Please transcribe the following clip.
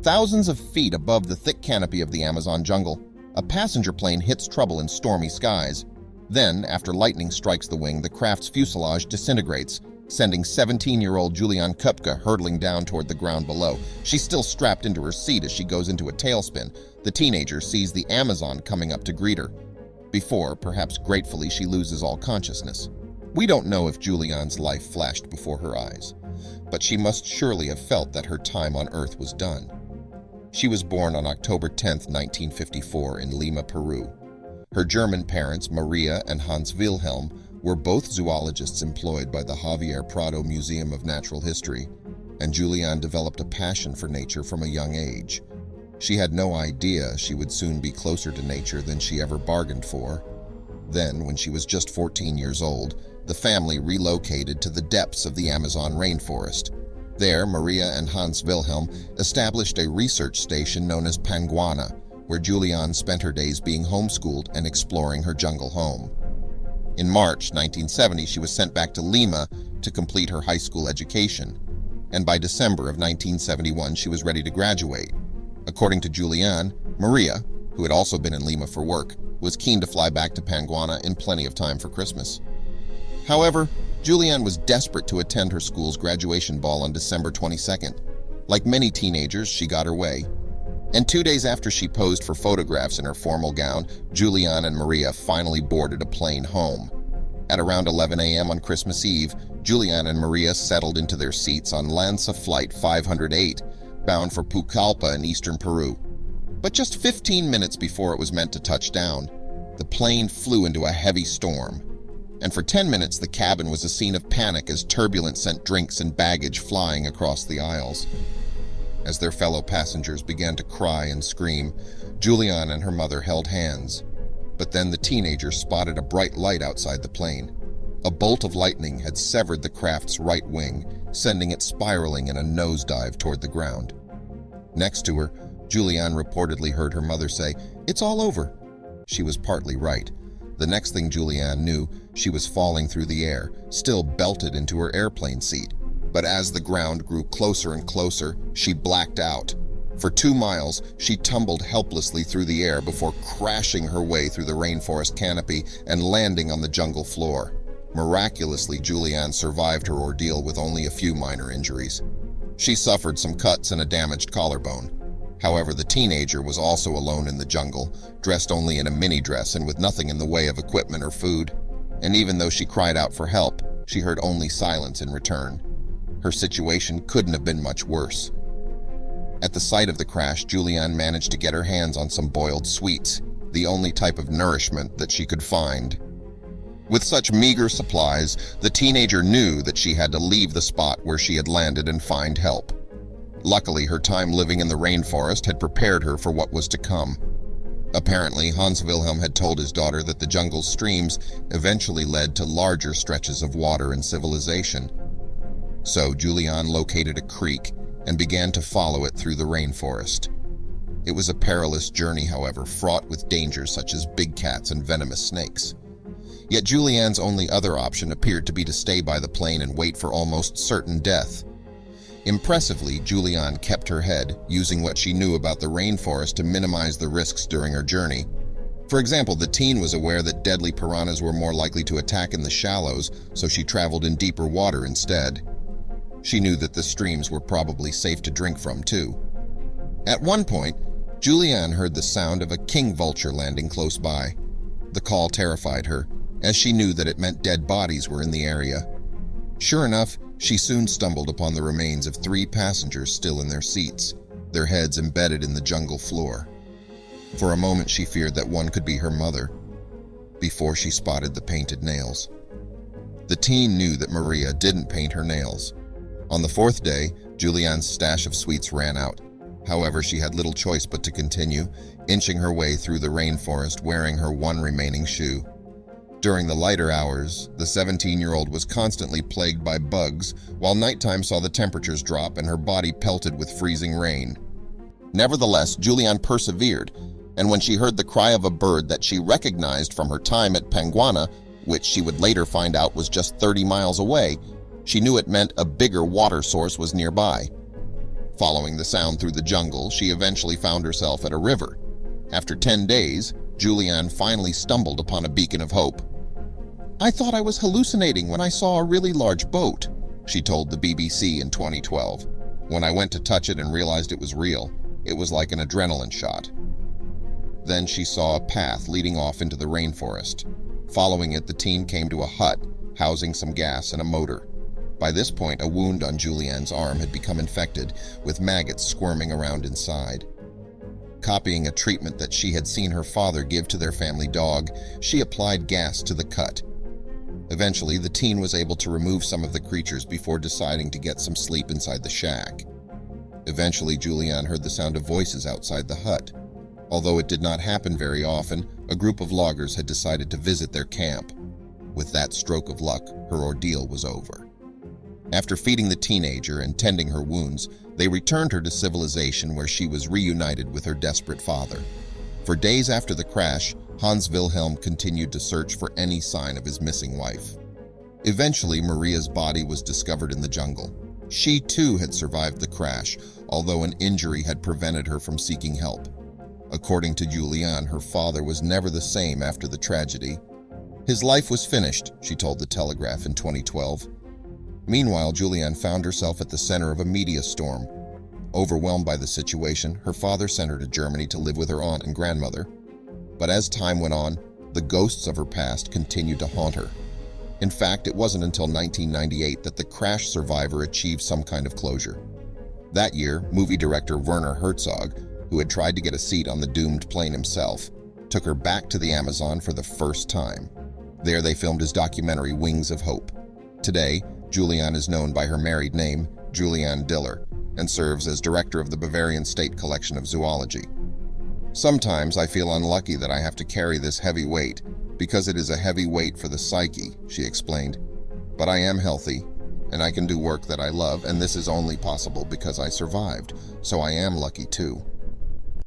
Thousands of feet above the thick canopy of the Amazon jungle, a passenger plane hits trouble in stormy skies. Then, after lightning strikes the wing, the craft's fuselage disintegrates, sending 17-year-old Julianne Kupka hurtling down toward the ground below. She's still strapped into her seat as she goes into a tailspin. The teenager sees the Amazon coming up to greet her. Before, perhaps gratefully, she loses all consciousness. We don't know if Julianne's life flashed before her eyes, but she must surely have felt that her time on Earth was done. She was born on October 10, 1954, in Lima, Peru. Her German parents, Maria and Hans Wilhelm, were both zoologists employed by the Javier Prado Museum of Natural History, and Julianne developed a passion for nature from a young age. She had no idea she would soon be closer to nature than she ever bargained for. Then, when she was just 14 years old, the family relocated to the depths of the Amazon rainforest. There, Maria and Hans Wilhelm established a research station known as Panguana, where Julianne spent her days being homeschooled and exploring her jungle home. In March 1970, she was sent back to Lima to complete her high school education, and by December of 1971, she was ready to graduate. According to Julianne, Maria, who had also been in Lima for work, was keen to fly back to Panguana in plenty of time for Christmas. However, Julianne was desperate to attend her school's graduation ball on December 22nd. Like many teenagers, she got her way. And 2 days after she posed for photographs in her formal gown, Julianne and Maria finally boarded a plane home. At around 11 a.m. on Christmas Eve, Julianne and Maria settled into their seats on Lanza Flight 508, bound for Pucallpa in eastern Peru. But just 15 minutes before it was meant to touch down, the plane flew into a heavy storm. And for 10 minutes, the cabin was a scene of panic as turbulence sent drinks and baggage flying across the aisles. As their fellow passengers began to cry and scream, Julianne and her mother held hands. But then the teenager spotted a bright light outside the plane. A bolt of lightning had severed the craft's right wing, sending it spiraling in a nosedive toward the ground. Next to her, Julianne reportedly heard her mother say, "It's all over." She was partly right. The next thing Julianne knew, she was falling through the air, still belted into her airplane seat. But as the ground grew closer and closer, she blacked out. For 2 miles, she tumbled helplessly through the air before crashing her way through the rainforest canopy and landing on the jungle floor. Miraculously, Julianne survived her ordeal with only a few minor injuries. She suffered some cuts and a damaged collarbone. However, the teenager was also alone in the jungle, dressed only in a mini dress and with nothing in the way of equipment or food. And even though she cried out for help, she heard only silence in return. Her situation couldn't have been much worse. At the site of the crash, Julianne managed to get her hands on some boiled sweets, the only type of nourishment that she could find. With such meager supplies, the teenager knew that she had to leave the spot where she had landed and find help. Luckily, her time living in the rainforest had prepared her for what was to come. Apparently, Hans Wilhelm had told his daughter that the jungle's streams eventually led to larger stretches of water and civilization. So Julianne located a creek and began to follow it through the rainforest. It was a perilous journey, however, fraught with dangers such as big cats and venomous snakes. Yet Julianne's only other option appeared to be to stay by the plane and wait for almost certain death. Impressively, Julianne kept her head, using what she knew about the rainforest to minimize the risks during her journey. For example, the teen was aware that deadly piranhas were more likely to attack in the shallows, so she traveled in deeper water instead. She knew that the streams were probably safe to drink from, too. At one point, Julianne heard the sound of a king vulture landing close by. The call terrified her, as she knew that it meant dead bodies were in the area. Sure enough, she soon stumbled upon the remains of 3 passengers still in their seats, their heads embedded in the jungle floor. For a moment, she feared that one could be her mother, before she spotted the painted nails. The teen knew that Maria didn't paint her nails. On the 4th day, Julianne's stash of sweets ran out. However, she had little choice but to continue, inching her way through the rainforest wearing her one remaining shoe. During the lighter hours, the 17-year-old was constantly plagued by bugs, while nighttime saw the temperatures drop and her body pelted with freezing rain. Nevertheless, Julianne persevered, and when she heard the cry of a bird that she recognized from her time at Panguana, which she would later find out was just 30 miles away, she knew it meant a bigger water source was nearby. Following the sound through the jungle, she eventually found herself at a river. After 10 days, Julianne finally stumbled upon a beacon of hope. "I thought I was hallucinating when I saw a really large boat," she told the BBC in 2012. "When I went to touch it and realized it was real, it was like an adrenaline shot." Then she saw a path leading off into the rainforest. Following it, the team came to a hut housing some gas and a motor. By this point, a wound on Julianne's arm had become infected, with maggots squirming around inside. Copying a treatment that she had seen her father give to their family dog, she applied gas to the cut. Eventually, the teen was able to remove some of the creatures before deciding to get some sleep inside the shack. Eventually, Julianne heard the sound of voices outside the hut. Although it did not happen very often, a group of loggers had decided to visit their camp. With that stroke of luck, her ordeal was over. After feeding the teenager and tending her wounds, they returned her to civilization, where she was reunited with her desperate father. For days after the crash, Hans Wilhelm continued to search for any sign of his missing wife. Eventually, Maria's body was discovered in the jungle. She too had survived the crash, although an injury had prevented her from seeking help. According to Julianne, her father was never the same after the tragedy. "His life was finished," she told the Telegraph in 2012. Meanwhile, Julianne found herself at the center of a media storm. Overwhelmed by the situation, her father sent her to Germany to live with her aunt and grandmother. But as time went on, the ghosts of her past continued to haunt her. In fact, it wasn't until 1998 that the crash survivor achieved some kind of closure. That year, movie director Werner Herzog, who had tried to get a seat on the doomed plane himself, took her back to the Amazon for the first time. There they filmed his documentary Wings of Hope. Today, Julianne is known by her married name, Julianne Diller, and serves as director of the Bavarian State Collection of Zoology. "Sometimes I feel unlucky that I have to carry this heavy weight, because it is a heavy weight for the psyche," she explained. "But I am healthy, and I can do work that I love, and this is only possible because I survived, so I am lucky too."